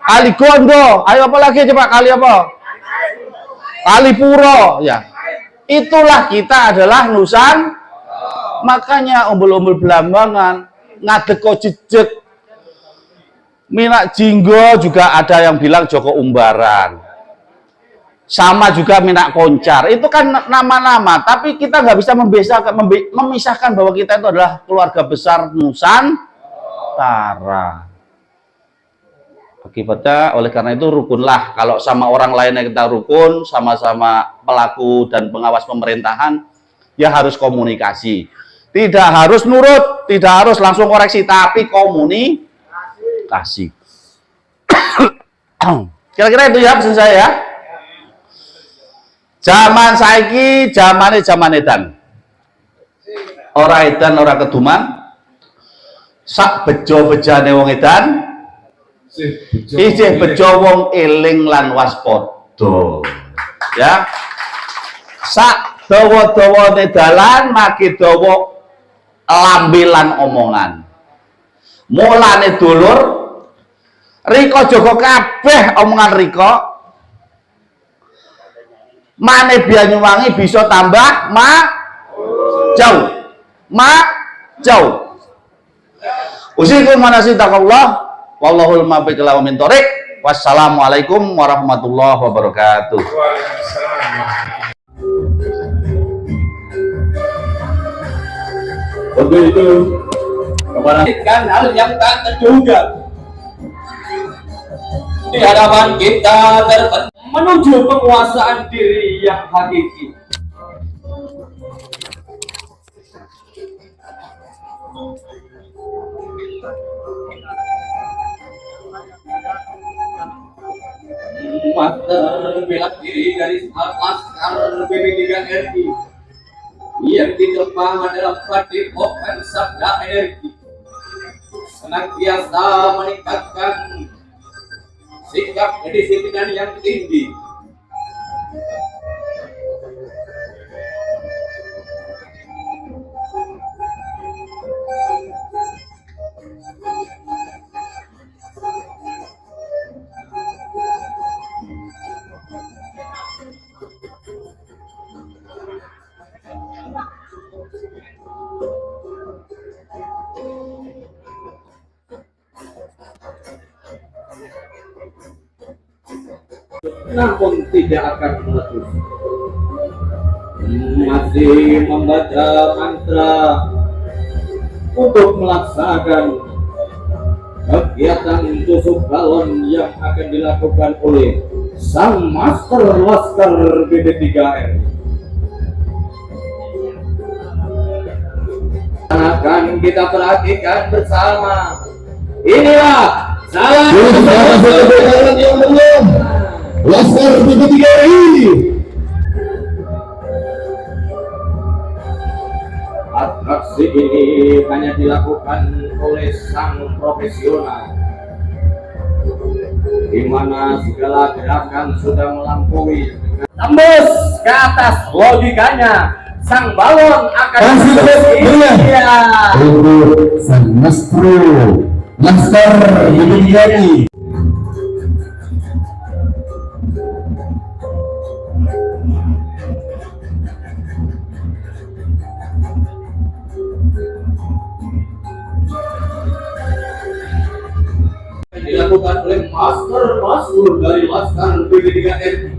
Speaker 9: Kali Gondo, ayo apa lagi coba, kali apa? Kali Puro, ya. Itulah kita adalah Nusan. Makanya umbul-umbul Belambangan, ngadeko jejeg, Minak Jinggo juga ada yang bilang Joko Umbaran. Sama juga Minak Koncar. Itu kan nama-nama, tapi kita nggak bisa memisahkan bahwa kita itu adalah keluarga besar Nusantara. Akibatnya oleh karena itu rukunlah. Kalau sama orang lainnya kita rukun, sama-sama pelaku dan pengawas pemerintahan, ya harus komunikasi. Tidak harus nurut, tidak harus langsung koreksi, tapi komunikasi. Kira-kira itu ya pesan saya. Zaman saiki, zaman edan. Ora edan, ora keduman. Sak bejo-bejane wong edan. Isih bejo wong eling lan waspada. Ya. Sak dawa-dawane dalan maki dawa lambe lan omongan. Mulane dulur rika jaga kabeh omongan rika. Mane Banyuwangi bisa tambah jauh. Usikum manasitakallah. Wallahul muwaffiq ila aqwamit thoriq. Wassalamualaikum warahmatullahi wabarakatuh.
Speaker 4: Untuk itu kepada hal yang tak terduga di hadapan kita menuju penguasaan diri yang hakiki. Master bela diri dari Laskar BB3 RI yang ditempang adalah Padepokan Sabda Energi, senantiasa meningkatkan sikap kedisiplinan yang tinggi, namun tidak akan meletus. Masih membaca mantra untuk melaksanakan kegiatan tusuk balon yang akan dilakukan oleh sang Master Laskar BB3R. Akan kita perhatikan bersama. Inilah salah satu yang belum
Speaker 5: Laskar BP3RI.
Speaker 4: Atraksi ini hanya dilakukan oleh sang profesional, di mana segala gerakan sudah melampaui tembus ke atas logikanya. Sang balon akan
Speaker 5: untuk sang Maestro Laskar BP3RI.
Speaker 4: dilakukan oleh master dari Laskar BP3RI,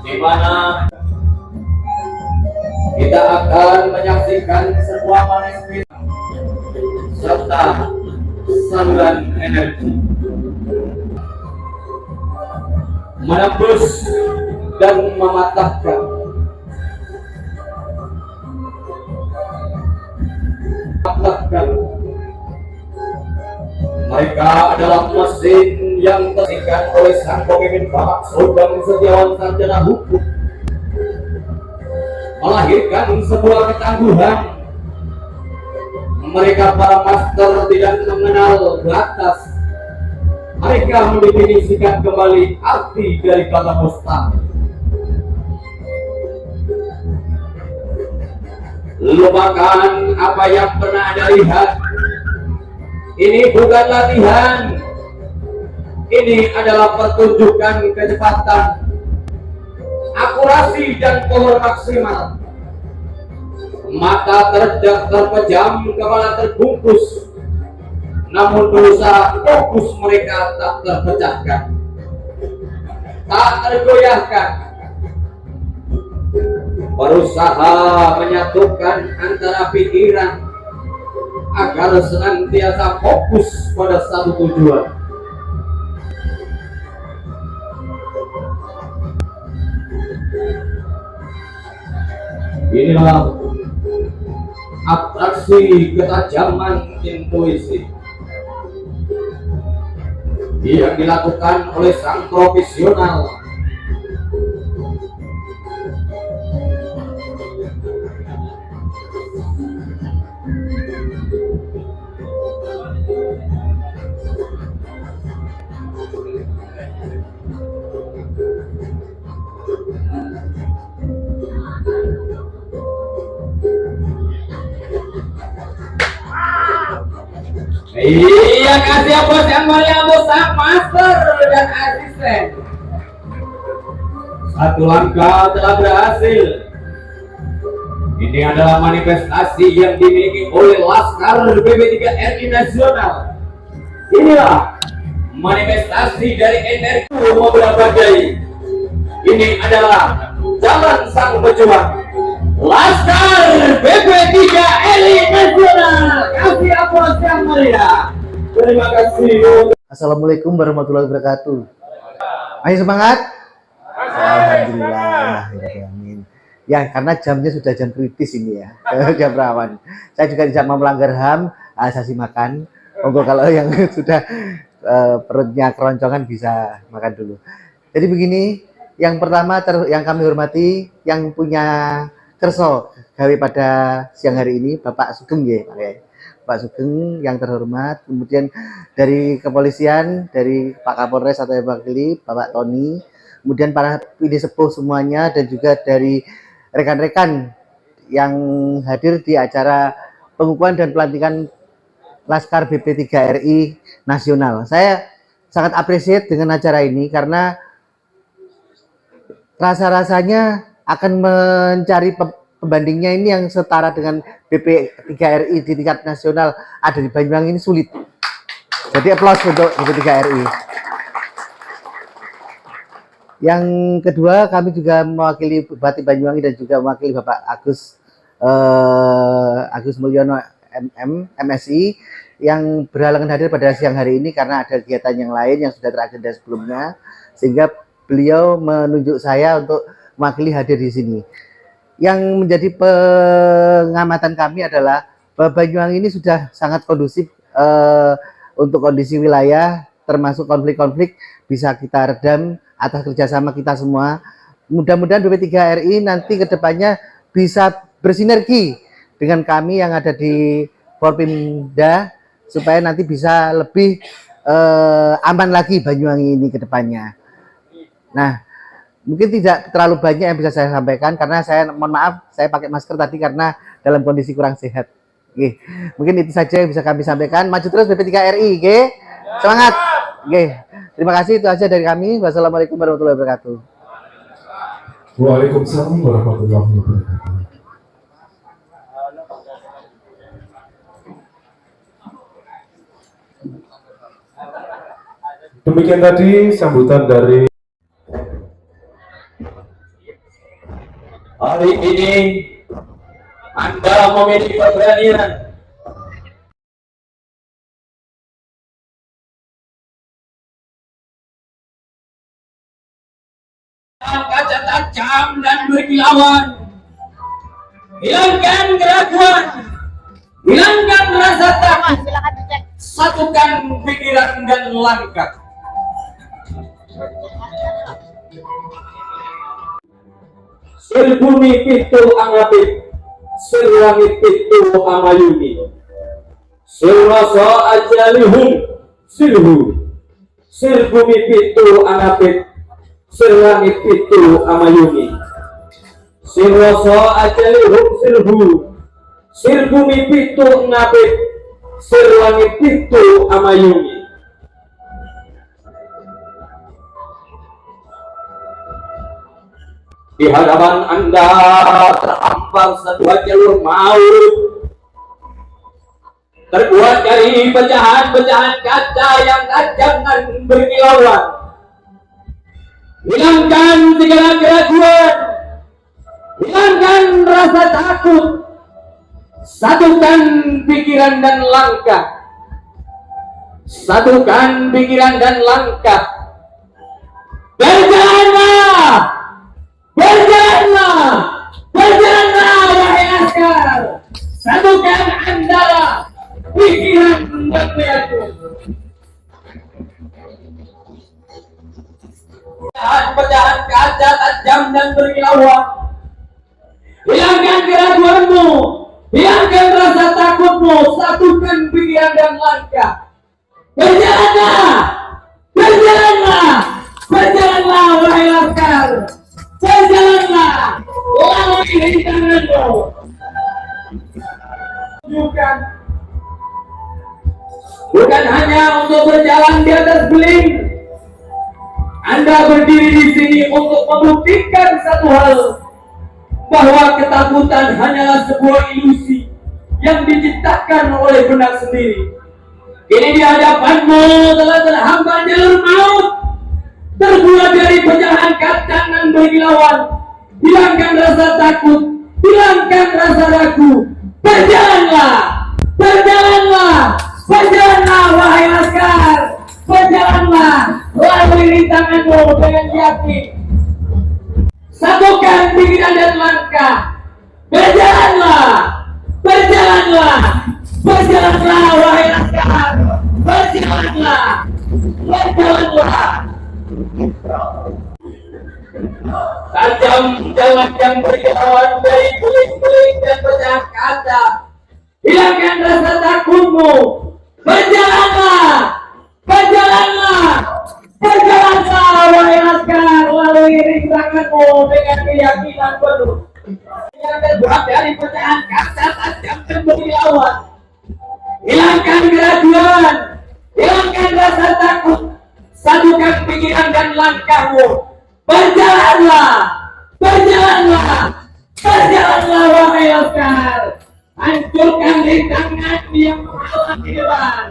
Speaker 4: di mana kita akan menyaksikan sebuah manifestasi serta saluran energi menembus dan mematahkan mereka adalah mesin yang tersingkat oleh sang pemimpin Bapak Sugeng Setiawan Sarjana Hukum, melahirkan sebuah ketangguhan. Mereka para master tidak mengenal batas. Mereka mendefinisikan kembali arti dari kata mustahil. Lupakan apa yang pernah Anda lihat. Ini bukan latihan. Ini adalah pertunjukan kecepatan, akurasi dan power maksimal. Mata terpejam, kepala terbungkus, namun berusaha fokus mereka tak terpecahkan, tak tergoyahkan. Berusaha menyatukan antara pikiran agar senantiasa fokus pada satu tujuan. Inilah atraksi ketajaman intuisi yang dilakukan oleh sang profesional. Iya, kasih bos yang mulia, bos sang master dan asisten. Satu langkah telah berhasil. Ini adalah manifestasi yang dimiliki oleh Laskar BP3RI Nasional. Inilah manifestasi dari energi mobil badai. Ini adalah jalan sang pejuang Laskar BP3RI Nasional. Kasih aplaus yang meriah. Terima kasih.
Speaker 5: Assalamualaikum warahmatullahi wabarakatuh. Ayo semangat. Alhamdulillah. Amin. Ya, karena jamnya sudah jam kritis ini ya, jam rawan. Saya juga tidak mau melanggar HAM asasi makan. Monggo kalau yang sudah perutnya keroncongan bisa makan dulu. Jadi begini, yang pertama yang kami hormati, yang punya kerso gawe pada siang hari ini, Bapak Sugeng ya, Pak Sugeng yang terhormat. Kemudian dari kepolisian, dari Pak Kapolres atau Wakili, Bapak Tony, kemudian para pilih sepuh semuanya, dan juga dari rekan-rekan yang hadir di acara pengukuhan dan pelantikan Laskar BP3RI Nasional. Saya sangat appreciate dengan acara ini karena rasa-rasanya akan mencari pembandingnya ini yang setara dengan BP3RI di tingkat nasional ada di Banyuwangi ini sulit. Jadi aplaus untuk BP3RI. Yang kedua, kami juga mewakili Bupati Banyuwangi dan juga mewakili Bapak Agus Mulyono MSI yang berhalangan hadir pada siang hari ini karena ada kegiatan yang lain yang sudah teragenda sebelumnya, sehingga beliau menunjuk saya untuk mewakili hadir di sini. Yang menjadi pengamatan kami adalah bahwa Banyuwangi ini sudah sangat kondusif untuk kondisi wilayah, termasuk konflik-konflik bisa kita redam
Speaker 10: atas kerjasama kita semua. Mudah-mudahan BP3RI nanti kedepannya bisa bersinergi dengan kami yang ada di Forpimda supaya nanti bisa lebih aman lagi Banyuwangi ini kedepannya. Nah, mungkin tidak terlalu banyak yang bisa saya sampaikan karena saya mohon maaf saya pakai masker tadi karena dalam kondisi kurang sehat. Oke. Mungkin itu saja yang bisa kami sampaikan. Maju terus BP3RI, oke? Semangat. Oke. Terima kasih, itu aja dari kami. Wassalamualaikum warahmatullahi wabarakatuh.
Speaker 3: Waalaikumsalam warahmatullahi wabarakatuh. Demikian tadi sambutan dari
Speaker 4: hari ini. Anda memiliki keberanian kaca tajam dan berkilauan. Hilangkan keraguan, hilangkan rasa takut, satukan pikiran dan langkah. Sir bumi pitu angapit, sir langit pitu amayuni, sir rasa ajalihum sirhu, sir bumi pitu angapit, sir langit pitu amayuni, sir rasa ajalihum sirhu, sir bumi pitu angapit, sir langit pitu amayuni. Di hadapan Anda terhampar sebuah jalur maut terbuat dari pecahan-pecahan kaca yang tajam dan berkilauan. Hilangkan segala keraguan, hilangkan rasa takut, satukan pikiran dan langkah, satukan pikiran dan langkah. Berjalanlah! Berjalanlah, berjalanlah wahai askar, satukan antara pikiran dan niatmu. Pecahan kaca tajam dan berkilauan. Hilangkan keraguanmu, hilangkan rasa takutmu, satukan pikiran dan langkah. Berjalanlah, berjalanlah, berjalanlah wahai askar. Berjalanlah, lalui rintanganmu. Bukan hanya untuk berjalan di atas beling. Anda berdiri di sini untuk membuktikan satu hal, bahwa ketakutan hanyalah sebuah ilusi yang diciptakan oleh benak sendiri. Kini di hadapanmu telah terhampar jalur maut, terbuat dari pecahan kaca dan berkilauan. Hilangkan rasa takut, hilangkan rasa ragu. Berjalanlah, berjalanlah, berjalanlah wahai askar. Berjalanlah, lalui rintanganmu dengan yakin. Satukan pikiran dan langkah. Berjalanlah, berjalanlah, berjalanlah wahai askar. Berjalanlah, berjalanlah. Tajam jalan yang berkilauan dari beling-beling dan pecahan kaca. Hilangkan rasa takutmu. Berjalanlah, berjalanlah, berjalanlah wahai askar, lalui rintanganmu dengan keyakinan penuh. Yang terbuat dari pecahan kaca tajam dan berkilauan. Hilangkan keraguan, hilangkan rasa takut, satukan pikiran dan langkahmu. Berjalanlah, berjalanlah, berjalanlah wahai askar. Hancurkan rintangan yang menghalang jalan.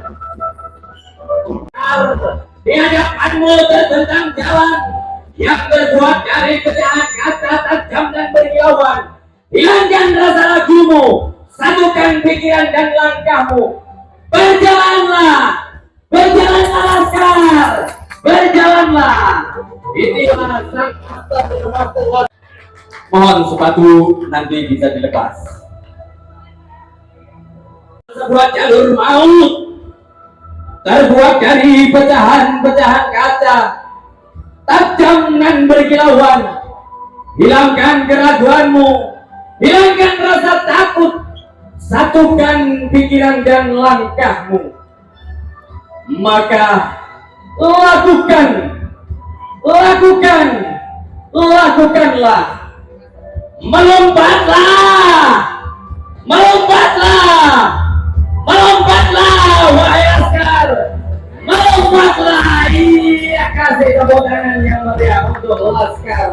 Speaker 4: Di hadapanmu terbentang jalan yang terbuat dari pecahan kaca tajam dan berkilauan. Hilangkan rasa ragumu, satukan pikiran dan langkahmu. Berjalanlah, berjalanlah askar, berjalanlah. Inilah sang Tuhan. Mohon sepatu nanti bisa dilepas. Sebuah jalur maut terbuat dari pecahan-pecahan kaca tajam nan berkilauan. Hilangkan keraguanmu, hilangkan rasa takut, satukan pikiran dan langkahmu. Maka lakukanlah, melompatlah, wahai laskar, melompatlah. Iya, kasih tepuk tangan yang meriah untuk laskar.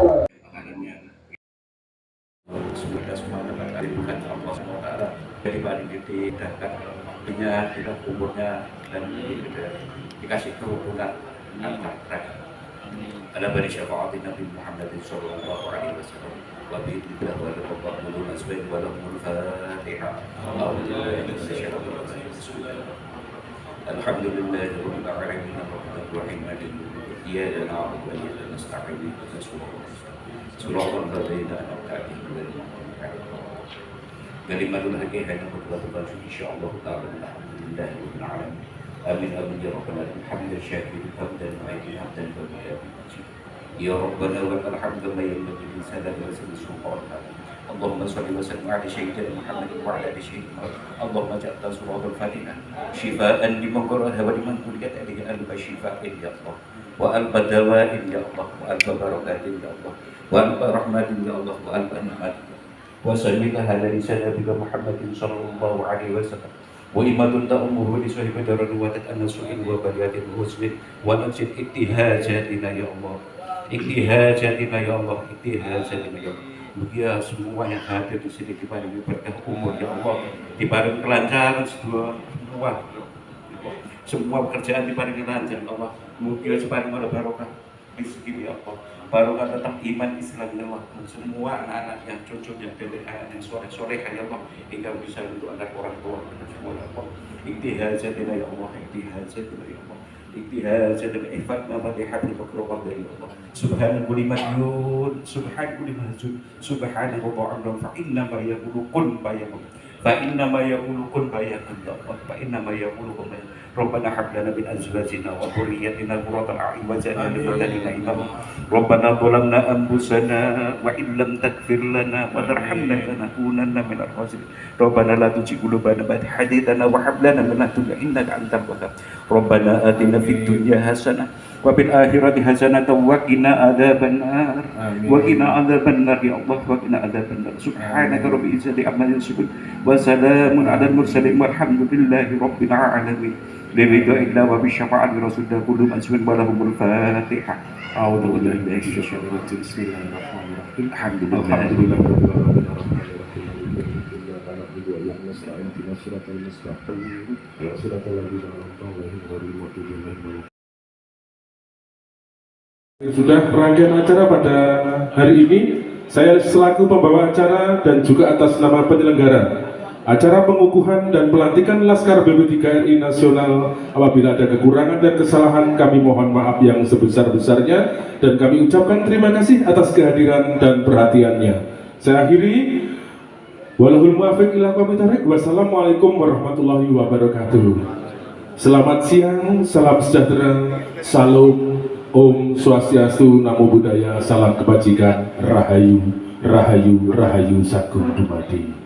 Speaker 11: Semoga semua dapat bukan Allah SWT dari balik ditidakkan punya kita umurnya dan dikasih kerukunan antar mereka. Ada bani syafaat Nabi Muhammad sallallahu alaihi wasallam. Wa bi idillah wa taqabbal nasbih wa lahumul fatihah. Alhamdulillahi rabbil alamin arrahmanir rahim maliki iyyaka na'budu wa iyyaka nasta'in ihdinas siratal ladzina an'amta 'alaihim kalimatul haqqi hanya betul-betul insyaallah ta'ala alhamdulillahi rabbil alamin. Amin amin ya rabbal alamin. Hamdan syakirin hamdan mu'ayyin hamdan badi'an ya rabbana wa lakal hamdu ma yanbaghi li jalali wajhika subhanaka. Allahumma shalli wa sallim ala sayyidina Muhammad wa ala ali sayyidina. Allahumma ja'alna suratul Fatihah shifaan liman qara'aha wa liman tuliyat alaihi alfa shifa'in ya Allah wa alfa dawa'in ya Allah wa alfa barakatin ya Allah wa alfa rahmatin ya Allah wa alfa ni'matin wa sallallahu ala sayyidina Muhammadin sallallahu alaihi wasallam wa imatun ta'umuhu li sahibi daran wa tat'anasu'in wa baliyatin husnin wa nafsin iktihajatina ya Allah, iktihajatina ya Allah, iktihajatina ya Allah. Ya semua yang hadir di sini diberi berkah umur ya Allah, diberi kelancaran semua pekerjaan diberi kelancaran Allah. Mungkin diberi barokah di sini ya Allah, barokah tetap iman Islam ya Allah. Semua anak-anak yang cucu yang dedek anak yang sore ya Allah, hingga bisa untuk anak orang tua kita semua ya Allah. Iktihajatina ya Allah, iktihajatina ya Allah. Iktihajatina ifatna madihatil makruqah dari Allah. Subhanahu liman yun, subhanahu liman yun, subhanahu ta'ala fa inna ma yaqulu kun fayakun. Fa inna ma yaqulu kun fayakun ya Allah. Fa inna ma yaqulu kun fayakun. Rabbana hab lana min azwajina wa dhurriyyatina qurrata a'yun waj'alna lil muttaqina imama. Rabbana zalamna anfusana wa in lam taghfir lana wa tarhamna lanakunanna minal khasirin. Rabbana la tuzigh qulubana ba'da idh hadaytana wa hab lana min ladunka innaka antal wahhab. Rabbana atina fid dunya hasanah wa fil akhirati hasanah wa qina adzabannar. Wa qina adzabannar ya Allah, wa qina adzabannar. Subhanaka rabbil izzati amma yasifun wa salamun alal mursalin walhamdulillahi rabbil alamin. Biridha illa wa bisyafa'ati rasulillah kullu mansubin wa lahumul fatihah. A'udzu billahi minasyaitonir rajim. Bismillahirrahmanirrahim. Alhamdulillah.
Speaker 3: Sudah rangkaian acara pada hari ini, saya selaku pembawa acara dan juga atas nama penyelenggara acara pengukuhan dan pelantikan Laskar BB3RI Nasional, apabila ada kekurangan dan kesalahan kami mohon maaf yang sebesar-besarnya dan kami ucapkan terima kasih atas kehadiran dan perhatiannya. Saya akhiri, walahul muwaffiq ila aqwamit thoriq. Wassalamualaikum warahmatullahi wabarakatuh. Selamat siang, salam sejahtera, salam, Om Swastiastu, Namo Buddhaya, salam kebajikan, Rahayu, Rahayu, Rahayu Sagung Dumadi.